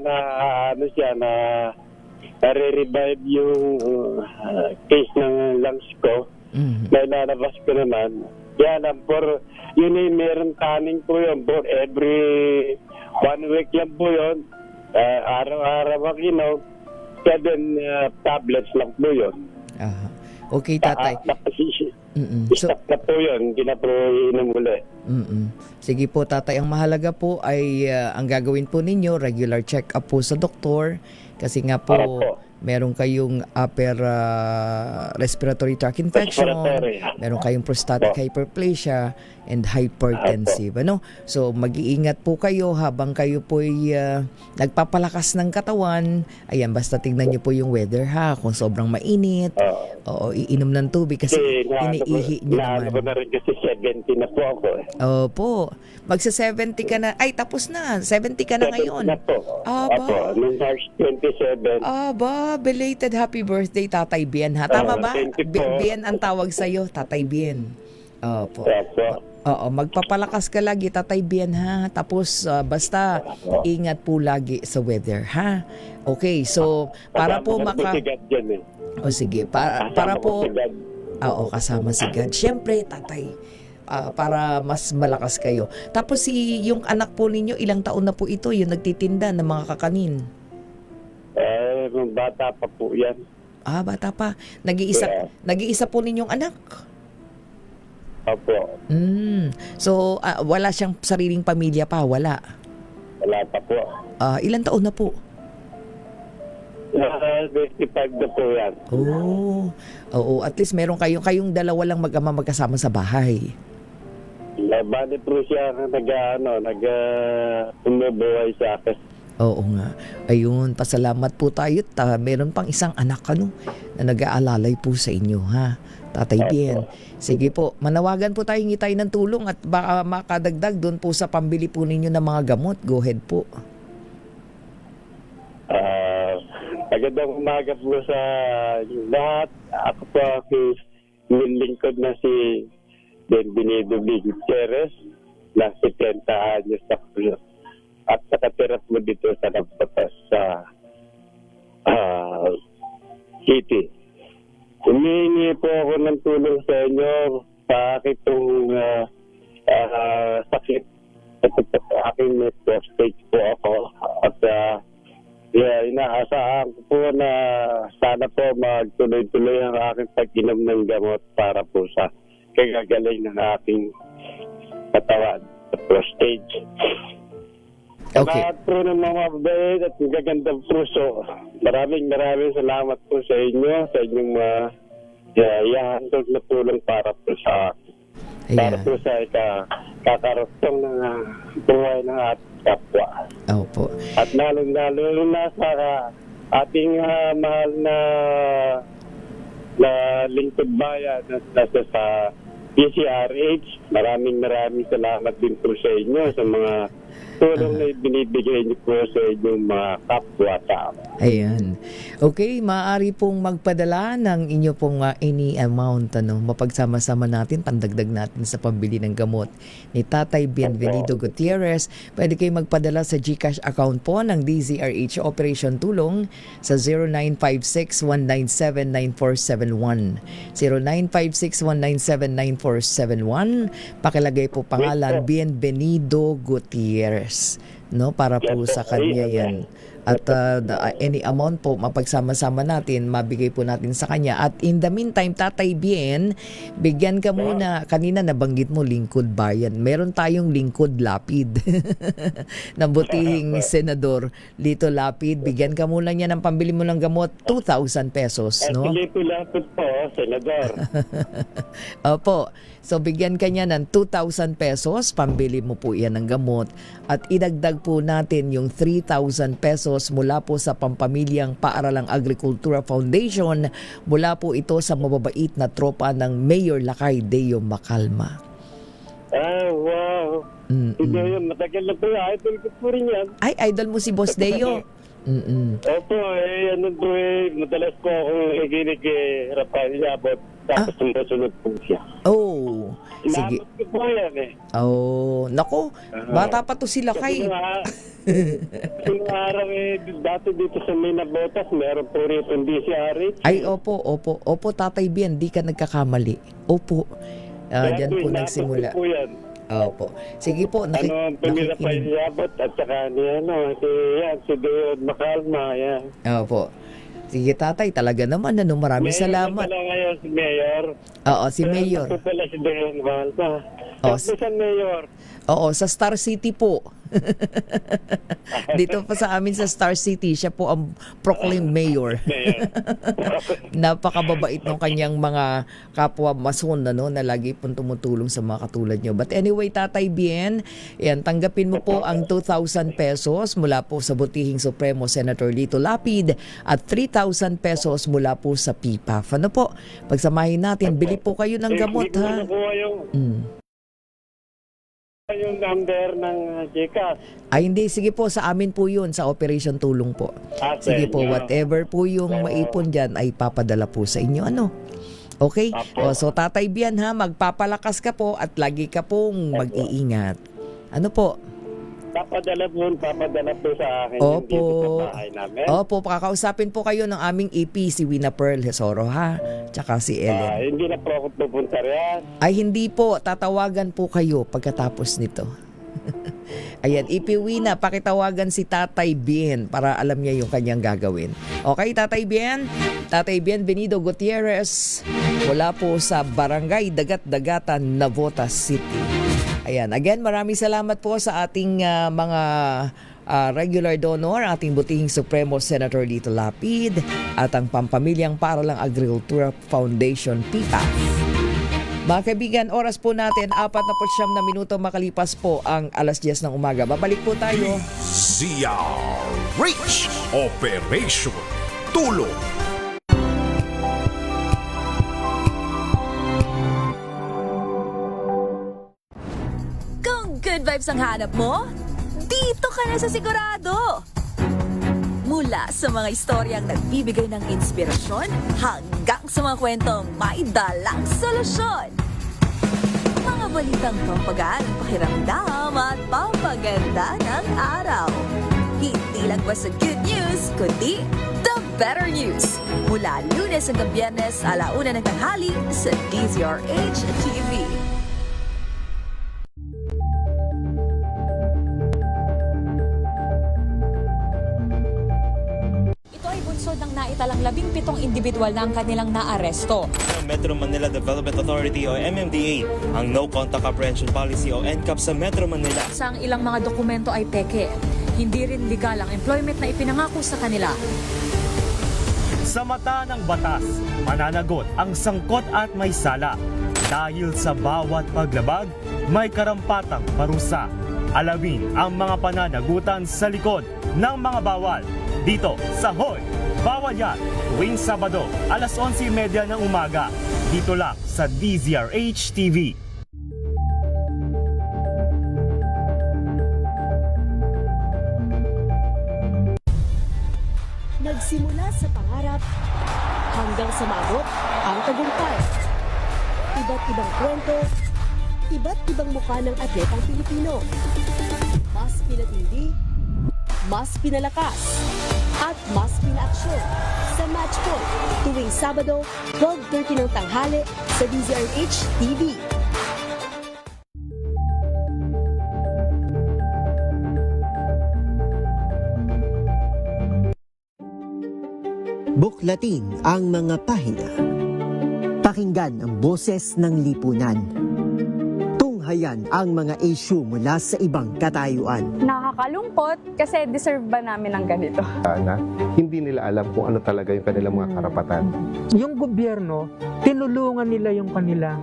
nare-revive yung case ng lungs ko. Na ilalabas ko naman. Kaya lang, yun ay meron taning po yun. For every 1 week lang po yun. Araw-araw ang 7 tablets lang po yun. Okay, tatay. Stop na po yun. Hindi na po iinom ulit. Sige po, tatay. Ang mahalaga po ay ang gagawin po ninyo, regular check-up po sa doktor. Kasi nga po, meron kayong upper respiratory tract infection, meron kayong prostatic hyperplasia, and hypertensive. So, mag-iingat po kayo habang kayo po ay nagpapalakas ng katawan. Ayan, basta tignan nyo po yung weather ha. Kung sobrang mainit, iinom ng tubig kasi iniihi nyo naman. Naano ko na rin kasi 70 na po ako. Opo. Magsa-70 ka na. Ay, tapos na. 70 ka na ngayon. 70 na po. Opo, noong March 27. Belated happy birthday, Tatay Bien, ha? Tama ba? Thank you po. Bien ang tawag sa'yo, Tatay Bien. Opo. Oo, magpapalakas ka lagi, Tatay Bien, ha? Tapos, basta, ingat po lagi sa weather, ha? Okay, so, para po O sige, para po... Oo, kasama si God. Siyempre, Tatay, para mas malakas kayo. Tapos, yung anak po ninyo, ilang taon na po ito, yung nagtitinda ng mga kakanin? Bata pa po yan. Bata pa. Nag-iisa po ninyong anak? Opo. So, wala siyang sariling pamilya pa? Wala? Wala pa po. Ilang taon na po? 25 na po yan. Oo, at least meron kayong dalawa lang mag-ama magkasama sa bahay. Bali po siya umubuhay sa akin. Oo nga. Ayun, pasalamat po tayo. Meron pang isang anak na nag-aalalay po sa inyo, ha? Tatay Bien. Sige po, manawagan po tayo, hingi tayo ng tulong at baka makadagdag doon po sa pambili po ninyo ng mga gamot. Go ahead po. Magandang umaga po sa lahat. Ako po nilingkod na si Benvenido Gutierrez na 70 anyos na po yun. At nakatira po dito sa Nagpatas sa City. Humingi po ako ng tulong sa inyo sa aking sakit. Aking prostate po ako. At inaasahan ko po na sana po magtuloy-tuloy ang aking pag-inom ng gamot para po sa kagagaling ng aking katawan sa prostate. Lahat po ng mga mabait at magagandang puso. Maraming salamat po sa inyo, sa inyong ihahandog na tulong para po sa akin. Para po sa kakarostong ng buhay ng ating kapwa. Opo. At lalo na sa ating mahal na lingkod bayan at nasa sa DZRH. Maraming salamat din po sa inyo sa mga tulong na binibigay niyo po sa inyong mga kapwa-tao. Ayan. Okay, maaari pong magpadala ng inyo pong any amount, mapagsama-sama natin, pandagdag natin sa pambili ng gamot ni Tatay Benvenido Gutierrez. Pwede kayo magpadala sa GCash account po ng DZRH Operation Tulong sa 0956-197-9471. 0956-197-9471. Pakilagay po pangalan Benvenido Gutierrez, para po sa kanya yan. At any amount po mapagsama-sama natin, mabigay po natin sa kanya. At in the meantime, Tatay Bien, bigyan ka muna, kanina nabanggit mo lingkod bayan. Meron tayong lingkod lapid ng butihing senador Lito Lapid. Bigyan ka muna niya ng pambili mo ng gamot, 2,000 pesos, no? Lito Lapid po, senador. Opo. So, bigyan ka niya ng 2,000 pesos, pambili mo po yan ng gamot. At idagdag po natin yung 3,000 pesos mula po sa Pampamilyang Paaralang Agrikultura Foundation. Mula po ito sa mababait na tropa ng Mayor Lakay Deo Macalma. Wow. Hindi yun, matagal na po. Idol ko po rin yan. Ay, idol mo si Boss Deo. Opo, madalas po akong ikinig kay Rafael Yabot. Tapos sumusunod po siya. Sige. Inabot ko po yan eh. Oh, nako, bata pa to sila kay. Yung araw eh, dati dito sa Minabotas, meron po rito yung DCRH. Ay, opo, Tatay Bien, di ka nagkakamali. Opo. Diyan po nagsimula. Po yan. Opo. Sige po, Pamila pa yung yabot at saka si Deod Makalma, yan. Opo. Sige tatay, talaga naman, maraming salamat. Mayor ngayon si Mayor. Oo, si Mayor. Ito pala si Deod Makalma. Sa Mayor. Oo, sa Star City po. Dito pa sa amin sa Star City, siya po ang proclaimed mayor. Napakababait ng kanyang mga kapwa mason na lagi pong tumutulong sa mga katulad nyo. But anyway, Tatay Bien, yan, tanggapin mo po ang 2,000 pesos mula po sa Butihing Supremo Senator Lito Lapid at 3,000 pesos mula po sa PPAF. Ano po? Pagsamahin natin, bili po kayo ng gamot, ha? Yung number ng GCash. Ay hindi, sige po, sa amin po yun, sa Operation Tulong po. Sige po, whatever po yung maipon dyan ay papadala po sa inyo. Ano? Okay? So Tatay Bien ha, magpapalakas ka po at lagi ka pong mag-iingat. Ano po? Papadala po sa akin Opo. dito sa bahay namin. Opo, pakakausapin po kayo ng aming EP, si Wina Pearl Hesoro ha, tsaka si Ellen. Hindi na po ako pupunta riyan. Ay hindi po, tatawagan po kayo pagkatapos nito. Ayan, EP Wina, pakitawagan si Tatay Bien para alam niya yung kanyang gagawin. Okay, Tatay Bien? Tatay Bien Benido Gutierrez, mula po sa Barangay Dagat-Dagatan, Navotas City. Ayan, again, maraming salamat po sa ating mga regular donor, ating Butihing Supremo Senator Lito Lapid at ang Pampamilyang Paralang Agrikultura Foundation, PPAF. Mga kaibigan, oras po natin, 49 na minuto makalipas po ang alas 10 ng umaga. Babalik po tayo. DZRH Operation Tulong. Kung good vibes ang hanap mo, dito ka na sa Sigurado! Mula sa mga istoryang nagbibigay ng inspirasyon hanggang sa mga kwentong may dalang solusyon. Mga balitang pampagaan ng pakiramdam at pampaganda ng araw. Hindi lang ba sa good news, kundi the better news. Mula Lunes hanggang Biyernes, 1:00 ng tanghali sa DZRH TV. Ng naitalang 17 individual na ang kanilang naaresto. Metro Manila Development Authority o MMDA ang No Contact Apprehension Policy o NCAP sa Metro Manila. Sa ang ilang mga dokumento ay peke. Hindi rin legal ang employment na ipinangako sa kanila. Sa mata ng batas, mananagot ang sangkot at may sala. Dahil sa bawat paglabag, may karampatang parusa. Alamin ang mga pananagutan sa likod ng mga bawal. Dito sa Hoy! Bawal Yan, tuwing Sabado, 11:30 ng umaga. Dito lang sa DZRH TV. Nagsimula sa pangarap hanggang sa maabot ang tagumpay. Iba't ibang kwento, iba't ibang mukha ng atletang Pilipino. Mas pinatindi, mas pinalakas, at mas pinaaksyon sa Match Point tuwing Sabado, 12:30 ng tanghali sa DZRH TV. Buklatin ang mga pahina. Pakinggan ang boses ng lipunan. Tunghayan ang mga issue mula sa ibang katayuan. Nakakalungkot kasi deserve ba namin ng ganito? Na hindi nila alam kung ano talaga yung kanilang mga karapatan. Yung gobyerno, tinulungan nila yung kanilang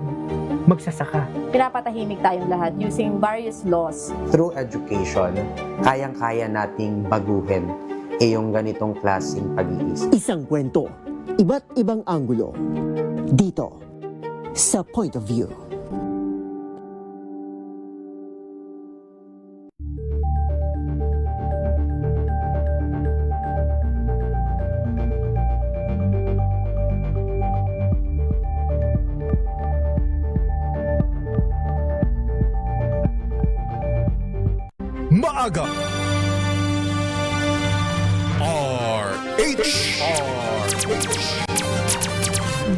magsasaka. Pinapatahimik tayong lahat using various laws. Through education, kayang-kaya nating baguhin yung ganitong klaseng pag-iisip. Isang kwento, iba't ibang anggulo. Dito, sa Point of View. maaga. RH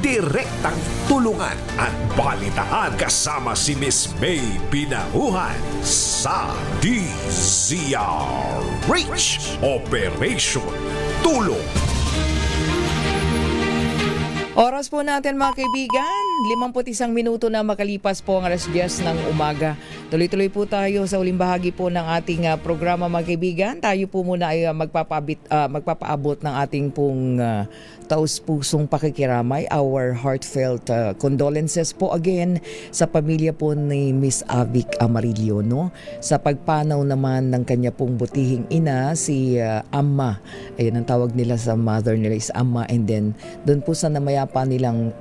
direktang tulungan at balitaan kasama si Miss May Pinahuhan sa DZRH Operation Tulong. Oras po natin mga kaibigan, 51 minuto na makalipas po ang alas 10 ng umaga. Tuloy-tuloy po tayo sa uling bahagi po ng ating programa mga kaibigan. Tayo po muna ay magpapaabot ng ating pong taus-pusong pakikiramay, our heartfelt condolences po again sa pamilya po ni Miss Avic Amarillo, no? Sa pagpanaw naman ng kanya pong butihing ina, si Amma. Ayun ang tawag nila sa mother nila is Amma, and then doon po sa namayapa nilang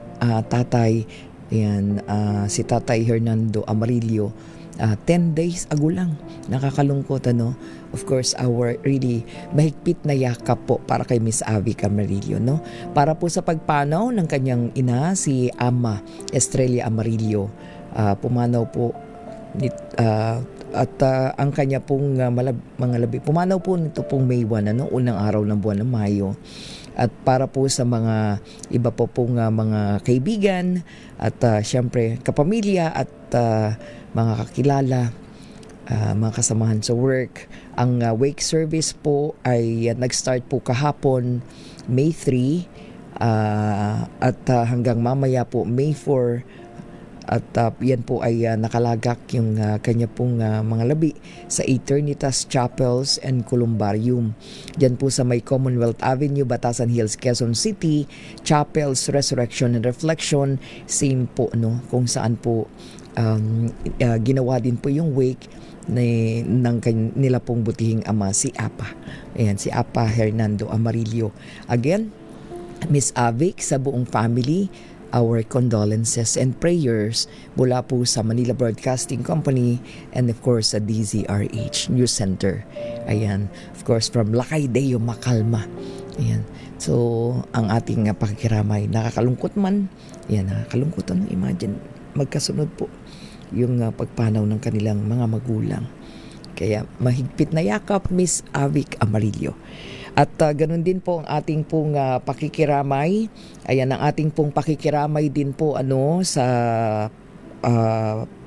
tatay, ayan, si Tatay Hernando Amarillo. 10 days ago lang. Nakakalungkot, ano? Of course, our really mahigpit na yakap po para kay Miss Avic Amarillo, no? Para po sa pagpanaw ng kanyang ina, si Ama Estrella Amarillo. Pumanaw po ang kanya pong mga labi. Pumanaw po nito pong May 1, ano? Unang araw ng buwan ng Mayo. At para po sa mga iba po pong mga kaibigan at syempre kapamilya at mga kakilala, mga kasamahan sa work. Ang wake service po ay nag-start po kahapon May 3 at hanggang mamaya po May 4. At yan po ay nakalagak yung kanya pong mga labi sa Eternitas Chapels and Columbarium. Diyan po sa may Commonwealth Avenue, Batasan Hills, Quezon City. Chapels, Resurrection and Reflection, same po, no? Kung saan po ginawa din po yung wake ng nila pong butihing ama, si Apa. Ayan, si Apa Hernando Amarillo. Again, Miss Avic, sa buong family, our condolences and prayers mula po sa Manila Broadcasting Company and of course sa DZRH News Center. Ayan, of course from Lakay Deo Macalma. Ayan. So, ang ating pakikiramay, nakakalungkot man. Ayan, nakakalungkot. Ano? Imagine, magkasunod po yung pagpanaw ng kanilang mga magulang. Kaya mahigpit na yakap, Miss Avic Amarillo. At ganun din po ang ating pong pakikiramay. Ayan, ang ating pong pakikiramay din po sa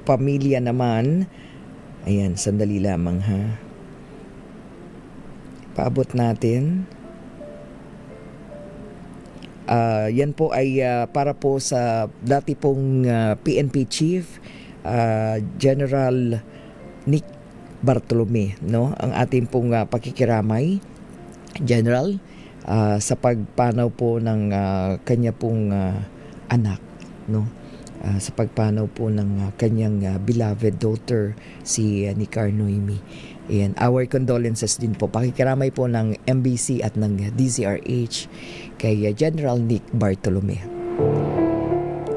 pamilya naman. Ayan, sandali lamang ha. Paabot natin. Yan po ay para po sa dati pong PNP Chief General Nick Bartolome, no? Ang ating pong pakikiramay, General, sa pagpanaw po ng kanya pong anak, no? Sa pagpanaw po ng kanyang beloved daughter, si Nicar Noemi. Ayan, our condolences din po. Pakikiramay po ng MBC at ng DZRH kay General Nick Bartolome.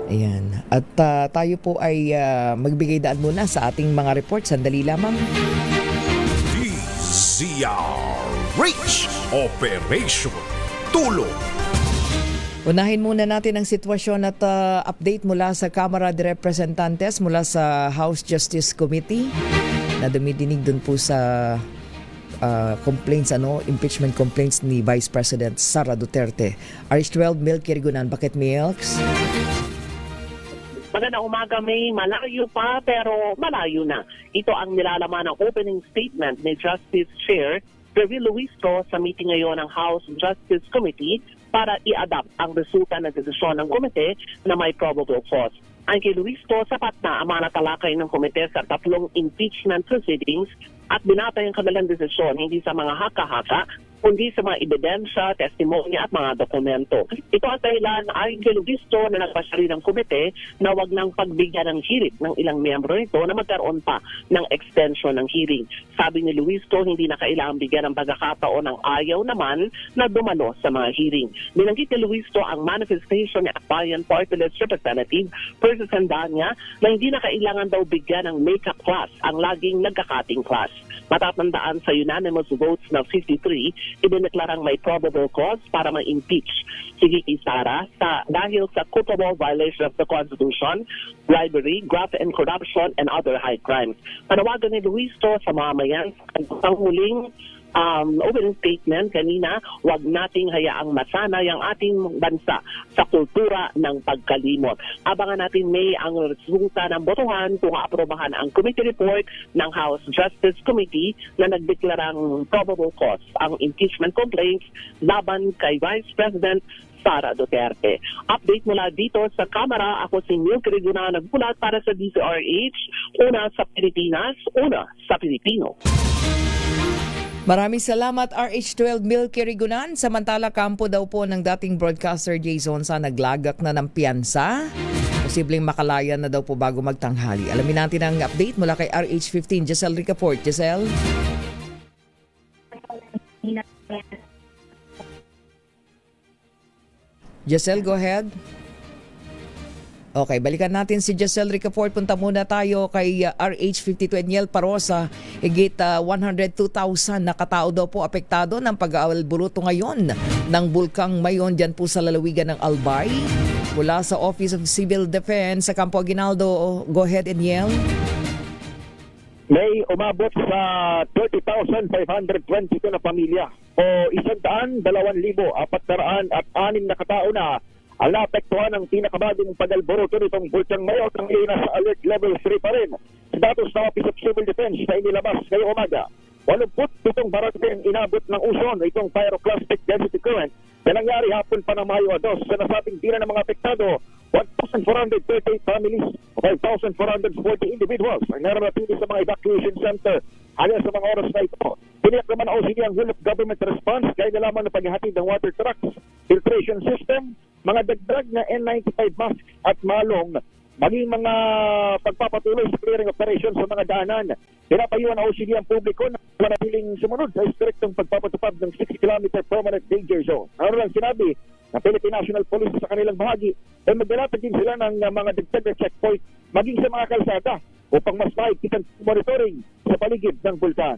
Ayan. At tayo po ay magbigay daan muna sa ating mga report. Sandali lamang. DZRH Operation Tulong. Unahin muna natin ang sitwasyon at update mula sa Kamara de Representantes, mula sa House Justice Committee na dumidinig dun po sa complaints, impeachment complaints ni Vice President Sara Duterte. RH12 Milky Rigunan, bakit Milks? Magandang umaga, May. Malayo pa pero malayo na. Ito ang nilalaman ng opening statement ni Justice Chair Gabriel Luisco sa meeting ngayon ng House Justice Committee para i-adapt ang resulta ng desisyon ng komite na may probable cause. Ang kay Luisco, sapat na ang mga natalakay ng komite sa 3 impeachment proceedings at binatay ang kanilang desisyon hindi sa mga haka-haka, kundi sa mga ebidensya, testimonya at mga dokumento. Ito ang dahilan ay kay Luisco na nagpasya rin ng komite na wag nang pagbigyan ng hirit ng ilang miyembro nito na magkaroon pa ng extension ng hearing. Sabi ni Luisco, hindi na kailangang bigyan ng pagkakataon ng ayaw naman na dumalo sa mga hearing. Binanggit ni Luisco ang manifestation ni Bayan Party List Representative Persis Sandanya na hindi na kailangan daw bigyan ng makeup class ang laging nagkakating class. Matatandaan sa unanimous votes na 53, idineklarang may probable cause para ma-impeach si Vicky Sara dahil sa culpable violation of the Constitution, bribery, graft and corruption, and other high crimes. Panawagan ni Luisto sa mamayan ang huling opening statement kanina, huwag nating hayaang masanay ang ating bansa sa kultura ng pagkalimot. Abangan natin May ang resulta ng botohan kung aprobahan ang committee report ng House Justice Committee na nagdeklarang probable cause ang impeachment complaints laban kay Vice President Sara Duterte. Update mula dito sa Kamara, ako si Milky Riguna, nagbulat para sa DZRH, una sa Pilipinas, una sa Pilipino. Maraming salamat RH12 Milky Rigunan. Samantala, kampo daw po ng dating broadcaster Jay Zonza naglagak na ng piyansa. Posibleng makalaya na daw po bago magtanghali. Alamin natin ang update mula kay RH15 Giselle Ricafort. Giselle? Giselle, go ahead. Okay, balikan natin si Giselle Ricafort. Punta muna tayo kay RH52 Eniel Parosa. Higit 102,000 na katao daw po apektado ng pag-aalburuto ngayon ng Bulkang Mayon dyan po sa lalawigan ng Albay. Mula sa Office of Civil Defense sa Campo Aguinaldo. Go ahead, Eniel. May umabot sa 30,522 na pamilya o 102,406 na katao na ang naapektuhan ng pinakabagong pag-alburuto nitong Bulkang Mayon ang ina sa alert level 3 pa rin. Sa datos ng Office of Civil Defense na inilabas ngayong umaga, 87 barangay ang inabot ng uson itong pyroclastic density current na nangyari hapon pa ng Mayo 2. Sa nasabing tira ng mga apektado, 1,438 families, 5,440 individuals ang naranatili sa mga evacuation center. Hanggang sa mga oras na ito, tiniyak naman ang OCD ang whole of government response kaya na lamang na paghahatid ng water trucks, filtration system, mga dagdag na N95 masks at malong, maging mga pagpapatuloy sa clearing operation sa mga daanan. Pinapayuhan ng OCD ang publiko na manatiling sumunod sa striktong pagpapatupad ng 6-kilometer permanent danger zone. Ano lang sinabi ng Philippine National Police sa kanilang bahagi ay maglalatag din sila ng mga dagdag na checkpoint maging sa mga kalsada upang mas mahigpit monitoring sa paligid ng bulkan.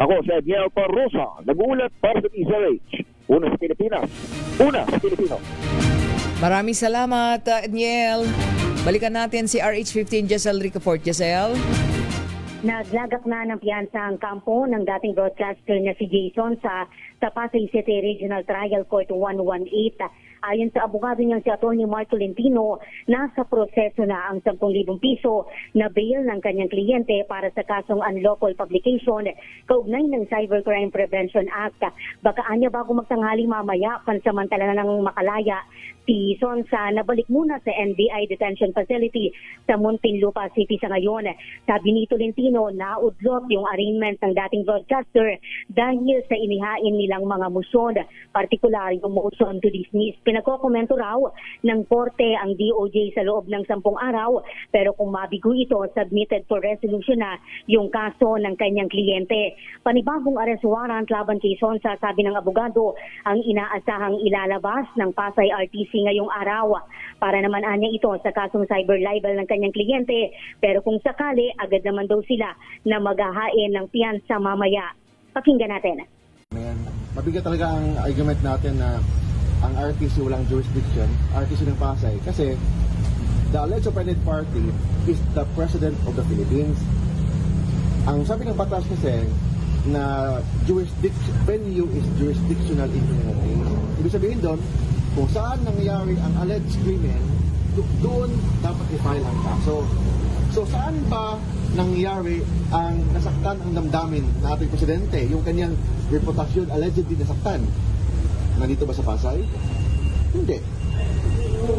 Ako si Eniel Parosa, nag-uulat para sa DZRH. Una sa Pilipinas, una sa Pilipino. Maraming salamat, Eniel. Balikan natin si RH15 Giselle Ricafort. Giselle? Naglagak na ng piyansa ang kampo ng dating broadcaster na si Jason sa Pasay City Regional Trial Court 118. Ayon sa abogado niyang si Atty. Mark Tolentino, nasa proseso na ang 10,000 piso na bail ng kanyang kliyente para sa kasong unlawful publication kaugnay ng Cybercrime Prevention Act. Baka anya bago magtanghali mamaya, pansamantala na ng makalaya si Sonsa nabalik muna sa NBI Detention Facility sa Muntinlupa City sa ngayon. Sabi ni Tolentino, naudlot yung arraignment ng dating broadcaster dahil sa inihain nilang mga motion, partikular yung motion to dismiss. Pinagkokomento raw ng korte ang DOJ sa loob ng 10 araw, pero kung mabigo ito, submitted for resolution na yung kaso ng kanyang kliyente. Panibagong arrest warrant laban kay Sonsa, sabi ng abogado, ang inaasahang ilalabas ng Pasay RTC ngayong araw para naman anya ito sa kasong cyber libel ng kanyang kliyente, pero kung sakali, agad naman daw sila na maghahain ng piyansa mamaya. Pakinggan natin. Mabigat talaga ang argument natin na ang RTC walang jurisdiction, RTC ng Pasay, kasi the alleged offended party is the President of the Philippines. Ang sabi ng batas kasi na venue is jurisdictional in the Philippines. Ibig sabihin doon, kung saan nangyayari ang alleged crimen, doon dapat i-file ang kaso. So saan ba nangyayari ang nasaktan ang damdamin ng ating presidente, yung kanyang reputasyon allegedly nasaktan? Nandito ba sa Pasay? Hindi.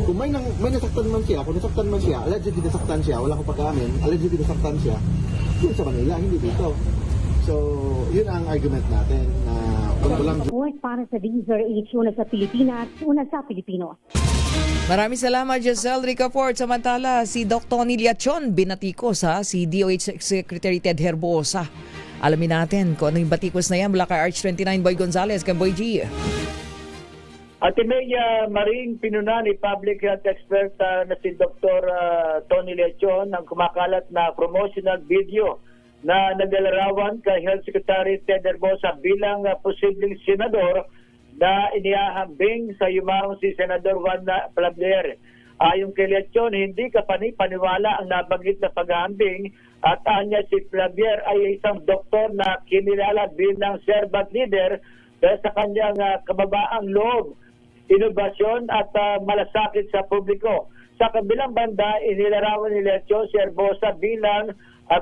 Kung may nasaktan man siya, kung nasaktan man siya, allegedly nasaktan siya, wala akong pag-amin, allegedly nasaktan siya, yun sa Manila, hindi dito. So, yun ang argument natin na walang para sa DZRH, una sa Pilipinas, una sa Pilipino. Maraming salamat, Giselle Ricafort. Samantala, si Dr. Niliachon binatikos si DOH Secretary Ted Herbosa. Alamin natin kung ano yung batikos na yan mula kay RH29 Boy Gonzales. Boy G. At may maring pinuna ni public health expert na si Dr. Tony Leachon ang kumakalat na promotional video na naglalarawan kay Health Secretary Ted Herbosa bilang posibleng senador na inihahambing sa yumang si Senador Juan Palablier. Ayon kay Leachon, hindi kapani-paniwala ang nabanggit na paghahambing at anya si Palablier ay isang doktor na kinilala bilang servant leader dahil sa kanyang kababaang loob, inobasyon at malasakit sa publiko. Sa kabilang banda, inilarawan ni Leachon si Herbosa bilang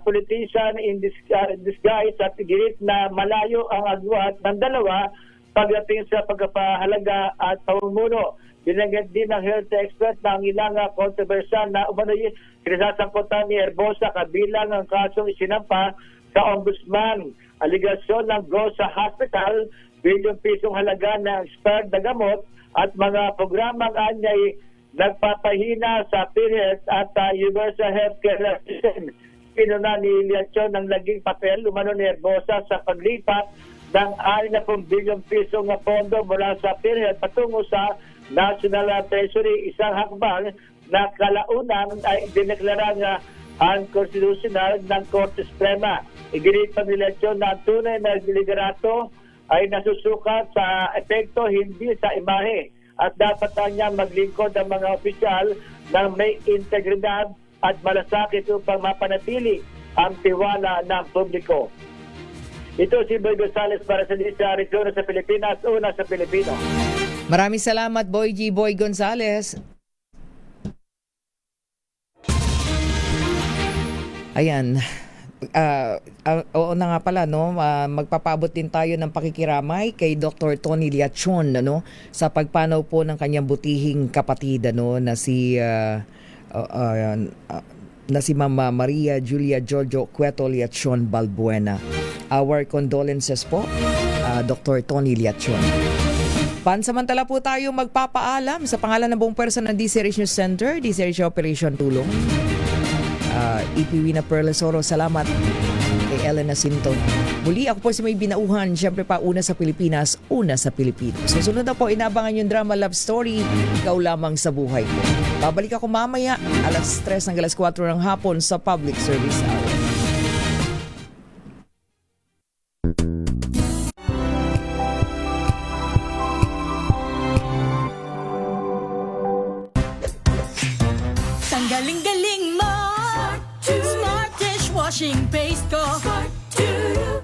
politician in disguise at girit na malayo ang agwat ng dalawa pagdating sa pagpapahalaga at pamumuno. Binanggit din ng health expert na ang ilang kontrobersya na umano'y kinasasangkutan ni Herbosa kabilang ang kasong isinampa sa ombudsman. Aligasyon ng Grosa Hospital, bilyong pisong halaga ng expired na gamot at mga programang anyay nagpapahina sa PhilHealth at Universal Healthcare System. Pinuna ni Leachon ng naging papel umano ni Herbosa sa paglipat ng 60 bilyong pisong na pondo mula sa PhilHealth patungo sa National Treasury, isang hakbang na kalaunan ay dineklara nga unconstitutional ng Korte Suprema. Iginit pa ni Leachon na ang tunay na liderato ay nasusukat sa epekto, hindi sa imahe, at dapat na niya maglingkod ang mga opisyal ng may integridad at malasakit upang mapanatili ang tiwala ng publiko. Ito si Boy Gonzales para sa Region sa Pilipinas, una sa Pilipino. Maraming salamat, Boy G. Boy Gonzales. Ayan. Oo na nga pala, no? Magpapabot din tayo ng pakikiramay kay Dr. Tony Leachon, ano, sa pagpanaw po ng kanyang butihing kapatid, ano, na si Mama Maria Julia Jojo Cueto Leachon Balbuena. Our condolences po, Dr. Tony Leachon. Pansamantala po tayo magpapaalam sa pangalan ng buong pwersa ng DCRH News Center, DCRH Operation Tulong. Ipiwi na Perlesoro, salamat kay Elena Sinton. Muli ako po si May Binauhan, syempre pa una sa Pilipinas, una sa Pilipino. Susunod na po, inabangan yung drama Love Story, Ikaw Lamang sa Buhay Ko. Babalik ako mamaya, alas 3 hanggang alas 4 ng hapon sa Public Service Hour. Galing-galing mo, Smart Dishwashing Paste ko,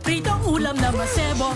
Pritong ulam na masebo,